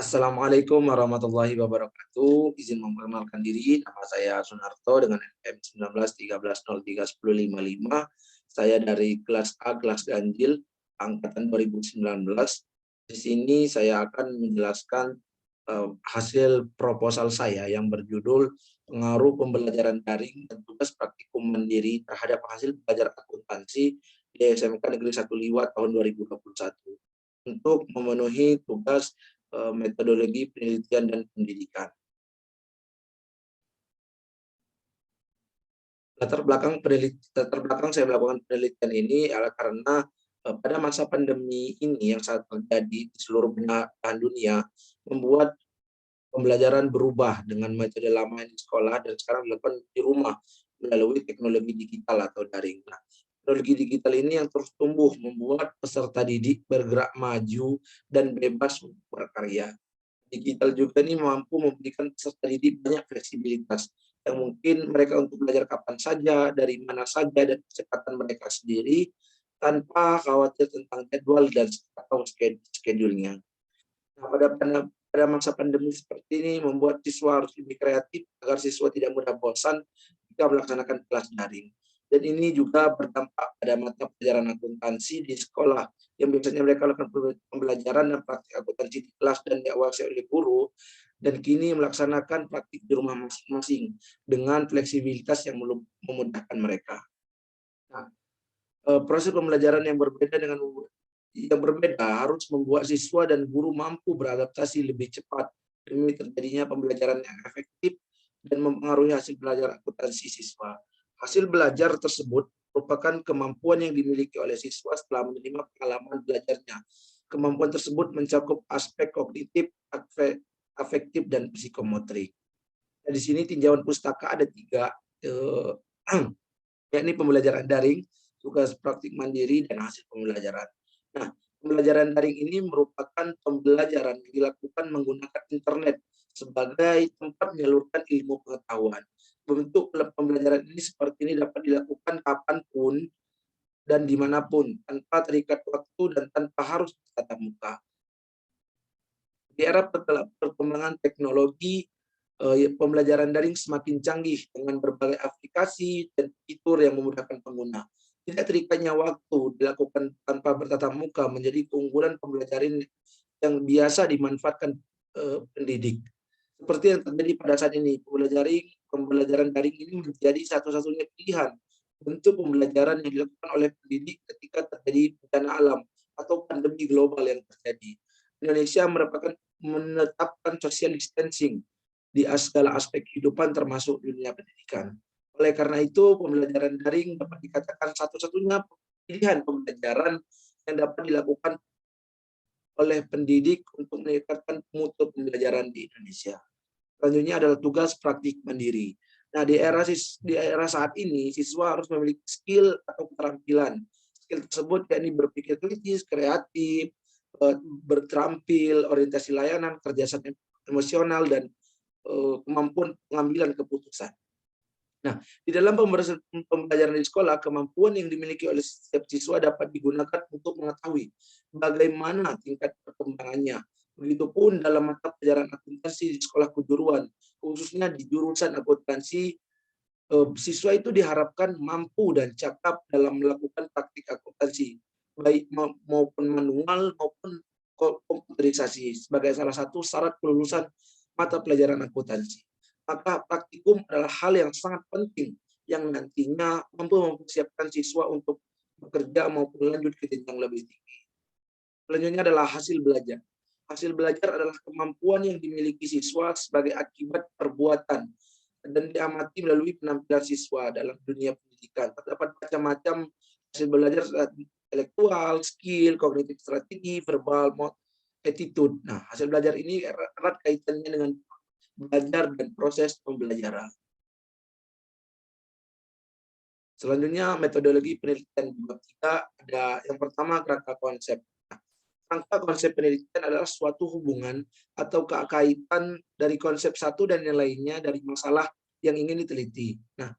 Assalamualaikum warahmatullahi wabarakatuh. Izin memperkenalkan diri, nama saya Sunarto dengan NPM 19 13 03 10 55. Saya dari kelas A, kelas ganjil, angkatan 2019. Di sini saya akan menjelaskan hasil proposal saya yang berjudul pengaruh pembelajaran daring dan tugas praktikum mandiri terhadap hasil belajar akuntansi di SMK Negeri 1 Liwat tahun 2021 untuk memenuhi tugas metodologi penelitian dan pendidikan. Latar belakang saya melakukan penelitian ini adalah karena pada masa pandemi ini yang saat terjadi di seluruh belahan dunia membuat pembelajaran berubah dengan metode lama di sekolah dan sekarang dilakukan di rumah melalui teknologi digital atau daring. Nah, teknologi digital ini yang terus tumbuh membuat peserta didik bergerak maju dan bebas untuk berkarya. Digital juga ini mampu memberikan peserta didik banyak fleksibilitas yang mungkin mereka untuk belajar kapan saja, dari mana saja, dan kecepatan mereka sendiri tanpa khawatir tentang jadwal dan atau schedule-nya. Nah, pada masa pandemi seperti ini membuat siswa harus lebih kreatif agar siswa tidak mudah bosan jika melaksanakan kelas daring. Dan ini juga berdampak pada mata pelajaran akuntansi di sekolah yang biasanya mereka lakukan pembelajaran dan praktik akuntansi di kelas dan diawasi oleh guru, dan kini melaksanakan praktik di rumah masing-masing dengan fleksibilitas yang memudahkan mereka. Nah, proses pembelajaran yang berbeda harus membuat siswa dan guru mampu beradaptasi lebih cepat demi terjadinya pembelajaran yang efektif dan mempengaruhi hasil belajar akuntansi siswa. Hasil belajar tersebut merupakan kemampuan yang dimiliki oleh siswa setelah menerima pengalaman belajarnya. Kemampuan tersebut mencakup aspek kognitif, afektif, dan psikomotorik. Nah, di sini tinjauan pustaka ada 3, yakni pembelajaran daring, tugas praktik mandiri, dan hasil pembelajaran. Nah, pembelajaran daring ini merupakan pembelajaran yang dilakukan menggunakan internet sebagai tempat menyalurkan ilmu pengetahuan. Bentuk pembelajaran ini seperti ini dapat dilakukan kapanpun dan dimanapun, tanpa terikat waktu dan tanpa harus tatap muka. Di era perkembangan teknologi, pembelajaran daring semakin canggih dengan berbagai aplikasi dan fitur yang memudahkan pengguna. Tidak terikatnya waktu dilakukan tanpa bertatap muka menjadi keunggulan pembelajaran yang biasa dimanfaatkan pendidik. Seperti yang terjadi pada saat ini, pembelajaran daring ini menjadi satu-satunya pilihan bentuk pembelajaran yang dilakukan oleh pendidik ketika terjadi bencana alam atau pandemi global yang terjadi. Indonesia menetapkan social distancing di segala aspek kehidupan termasuk dunia pendidikan. Oleh karena itu, pembelajaran daring dapat dikatakan satu-satunya pilihan pembelajaran yang dapat dilakukan oleh pendidik untuk meningkatkan mutu pembelajaran di Indonesia. Selanjutnya adalah tugas praktik mandiri. Nah, di era saat ini, siswa harus memiliki skill atau keterampilan. Skill tersebut yakni berpikir kritis, kreatif, berterampil, orientasi layanan, kerjasama emosional, dan kemampuan pengambilan keputusan. Nah, di dalam pembelajaran di sekolah, kemampuan yang dimiliki oleh setiap siswa dapat digunakan untuk mengetahui bagaimana tingkat perkembangannya. Begitupun dalam mata pelajaran akuntansi di sekolah kejuruan, khususnya di jurusan akuntansi, siswa itu diharapkan mampu dan cakap dalam melakukan praktik akuntansi, baik maupun manual maupun komputerisasi sebagai salah satu syarat kelulusan mata pelajaran akuntansi. Maka praktikum adalah hal yang sangat penting yang nantinya mampu mempersiapkan siswa untuk bekerja maupun lanjut ke jenjang lebih tinggi. Selanjutnya adalah hasil belajar. Hasil belajar adalah kemampuan yang dimiliki siswa sebagai akibat perbuatan dan diamati melalui penampilan siswa dalam dunia pendidikan. Terdapat macam-macam hasil belajar, intelektual, skill, kognitif strategi, verbal, attitude. Nah, hasil belajar ini erat kaitannya dengan belajar dan proses pembelajaran. Selanjutnya, metodologi penelitian di bab 3 ada yang pertama kerangka konsep. Kerangka konsep penelitian adalah suatu hubungan atau kaitan dari konsep satu dan yang lainnya dari masalah yang ingin diteliti. Nah,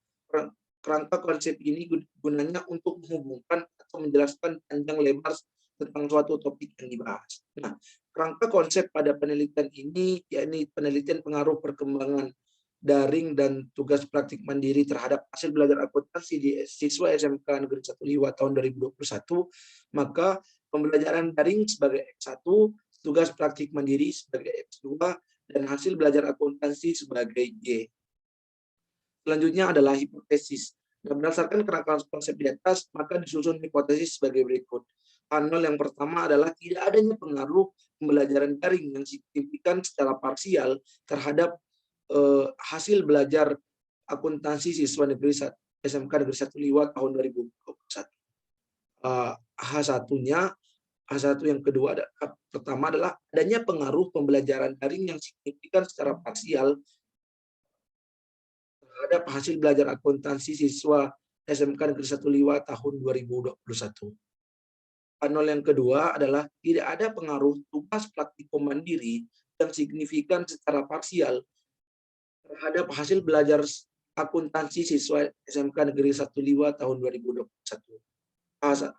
kerangka konsep ini gunanya untuk menghubungkan atau menjelaskan panjang lebar tentang suatu topik yang dibahas. Nah, kerangka konsep pada penelitian ini yakni penelitian pengaruh perkembangan daring dan tugas praktik mandiri terhadap hasil belajar akuntansi di siswa SMK Negeri 1 Liwa tahun 2021, maka pembelajaran daring sebagai X1, tugas praktik mandiri sebagai X2, dan hasil belajar akuntansi sebagai Y. Selanjutnya adalah hipotesis. Nah, berdasarkan kerangka konsep di atas, maka disusun hipotesis sebagai berikut. Hal yang pertama adalah tidak adanya pengaruh pembelajaran daring yang signifikan secara parsial terhadap hasil belajar akuntansi siswa negeri SMK Negeri 1 Liwa tahun 2021. H1 yang kedua pertama adalah adanya pengaruh pembelajaran daring yang signifikan secara parsial terhadap hasil belajar akuntansi siswa SMK Negeri 1 Liwa tahun 2021. Panel yang kedua adalah tidak ada pengaruh tugas praktikum mandiri yang signifikan secara parsial terhadap hasil belajar akuntansi siswa SMK Negeri 1 Liwa tahun 2021.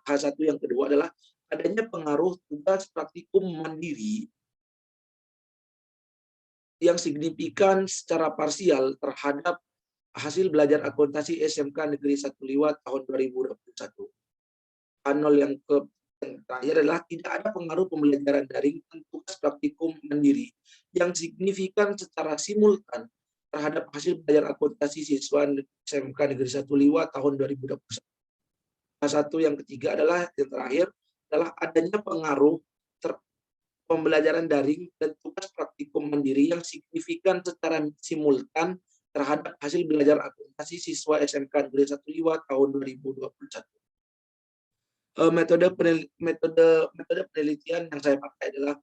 H1 yang kedua adalah adanya pengaruh tugas praktikum mandiri yang signifikan secara parsial terhadap hasil belajar akuntansi SMK Negeri 1 Liwa tahun 2021. Panel yang terakhir adalah tidak ada pengaruh pembelajaran daring dan tugas praktikum mandiri yang signifikan secara simultan terhadap hasil belajar akuntansi siswa SMK Negeri 1 Liwa tahun 2021. Satu yang ketiga adalah yang terakhir adalah adanya pengaruh pembelajaran daring dan tugas praktikum mandiri yang signifikan secara simultan terhadap hasil belajar akuntansi siswa SMK Negeri 1 Liwa tahun 2021. Metode penelitian yang saya pakai adalah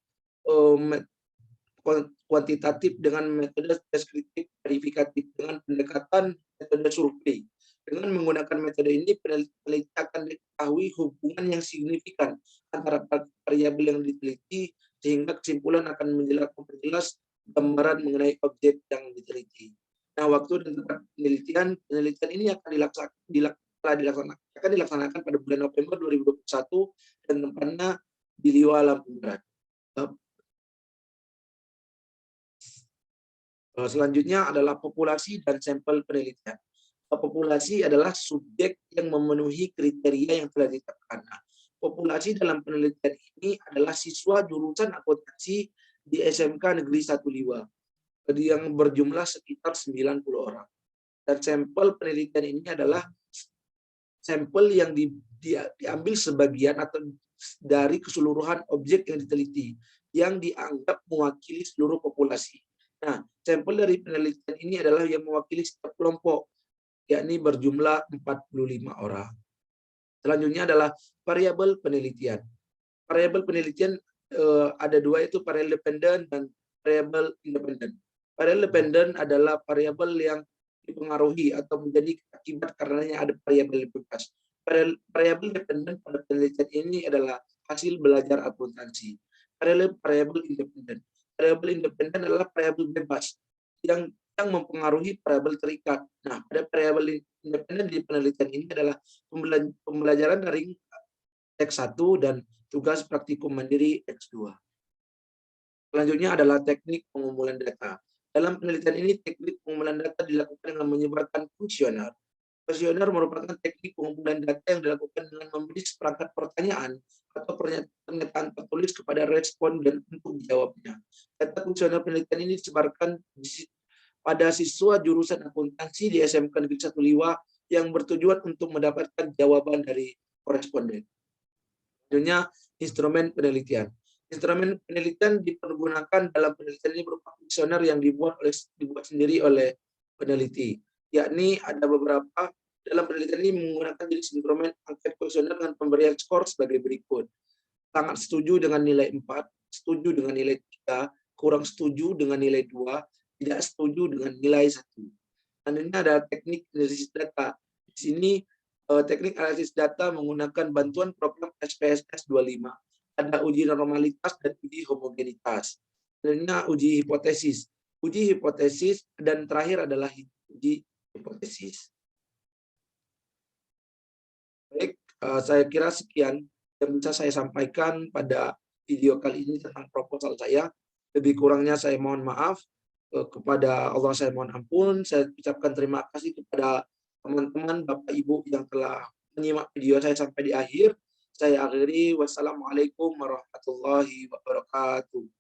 kuantitatif dengan metode deskriptif verifikatif dengan pendekatan metode survei. Dengan menggunakan metode ini, peneliti akan diketahui hubungan yang signifikan antara variabel yang diteliti sehingga kesimpulan akan memperjelas gambaran mengenai objek yang diteliti. Nah, waktu dan tempat penelitian ini akan dilaksanakan pada bulan November 2021 dan tempatnya di Liwa, Lampung Barat. Selanjutnya adalah populasi dan sampel penelitian. Populasi adalah subjek yang memenuhi kriteria yang telah ditetapkan. Populasi dalam penelitian ini adalah siswa jurusan akuntansi di SMK Negeri 1 Liwa yang berjumlah sekitar 90 orang. Dan sampel penelitian ini adalah sampel yang diambil sebagian atau dari keseluruhan objek yang diteliti yang dianggap mewakili seluruh populasi. Nah, sampel dari penelitian ini adalah yang mewakili setiap kelompok, yakni berjumlah 45 orang. Selanjutnya adalah variabel penelitian. Variabel penelitian ada dua, yaitu variabel dependen dan variabel independen. Variabel dependen adalah variabel yang dipengaruhi atau menjadi akibat karenanya ada variabel bebas. Variabel dependen pada penelitian ini adalah hasil belajar akuntansi. Variabel independen. Variabel independen adalah variabel bebas yang mempengaruhi variabel terikat. Nah, pada variabel independen di penelitian ini adalah pembelajaran daring X1 dan tugas praktikum mandiri X2. Selanjutnya adalah teknik pengumpulan data. Dalam penelitian ini, teknik pengumpulan data dilakukan dengan menyebarkan kuesioner. Kuesioner merupakan teknik pengumpulan data yang dilakukan dengan memberi seperangkat pertanyaan atau pernyataan tertulis kepada responden untuk dijawabnya. Data kuesioner penelitian ini disebarkan pada siswa jurusan akuntansi di SMK Negeri 1 Liwa yang bertujuan untuk mendapatkan jawaban dari koresponden. Selanjutnya, instrumen penelitian. Instrumen penelitian dipergunakan dalam penelitian ini berupa kuesioner yang dibuat sendiri oleh peneliti. Yakni ada beberapa dalam penelitian ini menggunakan jenis instrumen angket kuesioner dengan pemberian skor sebagai berikut. Sangat setuju dengan nilai 4, setuju dengan nilai 3, kurang setuju dengan nilai 2, tidak setuju dengan nilai 1. Dan ini ada teknik analisis data. Di sini teknik analisis data menggunakan bantuan program SPSS 25. Ada uji normalitas dan uji homogenitas. Selanjutnya uji hipotesis. Uji hipotesis dan terakhir adalah uji hipotesis. Baik, saya kira sekian yang bisa saya sampaikan pada video kali ini tentang proposal saya. Lebih kurangnya saya mohon maaf. Kepada Allah saya mohon ampun. Saya ucapkan terima kasih kepada teman-teman, Bapak Ibu yang telah menyimak video saya sampai di akhir. Saya akhiri. Wassalamualaikum warahmatullahi wabarakatuh.